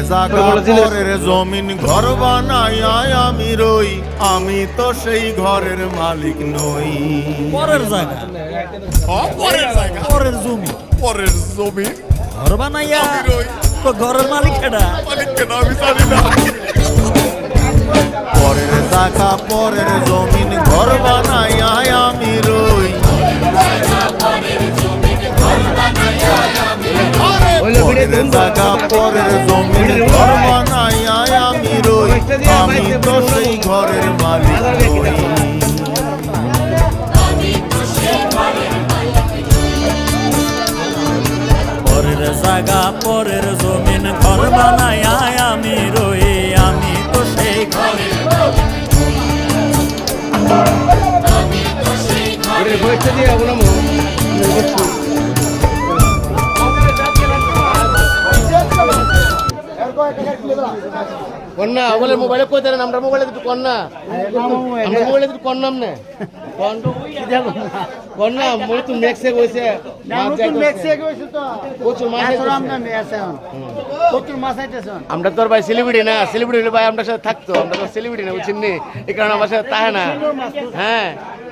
জায়গা পরের জমিন ঘর বানাই আমি রই, আমি তো সেই ঘরের মালিক নই। পরের জায়গা, পরের জায়গা, পরের জমি, পরের জমিন ঘর বানাইয়া আমি রই, তো ঘরের মালিক এটা। মালিক কেন আমি জানি না। পরের জায়গা পরের জমিন ঘর বানাই আমি রই, পরের জায়গা পরের জমিন ঘর বানাই আমি রই, আমি তো সেই ঘরের মালিক নই। পরের জায়গা পরের জমিন ঘর বানায় আমি রই, আমি তো সেই ঘরের কন্যা বলে মোবাইলে কই দেন, আমরা মোবাইলে একটু কন্যা, আমরা মোবাইলে একটু কন্যাম না কন্যা মোবাইলে তো মেক্সে কইছে প্রচুর মাছ আমরা তো ভাই সেলিব্রিটি না, সেলিব্রিটি ভাই আমরা সাথে থাকতো, আমরা তো সেলিব্রিটি না বুঝছেন নি, এই কারণে আমার সাথে তাহে না। হ্যাঁ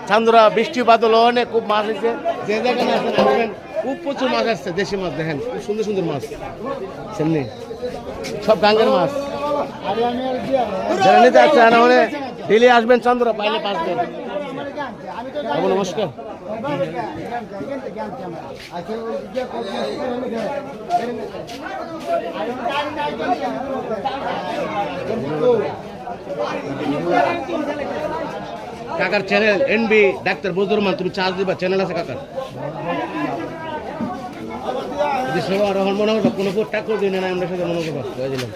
চান্দুরা বৃষ্টি বাদল অনেক খুব মাছ হয়েছে, যে জায়গায় আছেন আসবেন, খুব প্রচুর মাছ আসছে, দেশি মাছ দেখেন খুব সুন্দর সুন্দর মাছ সেমনি সব গাঙ্গের মাছ। যারা নিতে আসছে না মানে ডেলি আসবেন চান্দুরা পাইলে পাঁচ দেন। নমস্কার। কাকার channel NB doctor Bazrul Rahman, তুমি চার্জ দিবা, চ্যানেল আছে কাকার। যদি সবার মনে করবো কোনো টাকা করে দিন না, আমরা সাথে মনে করবো দিলাম।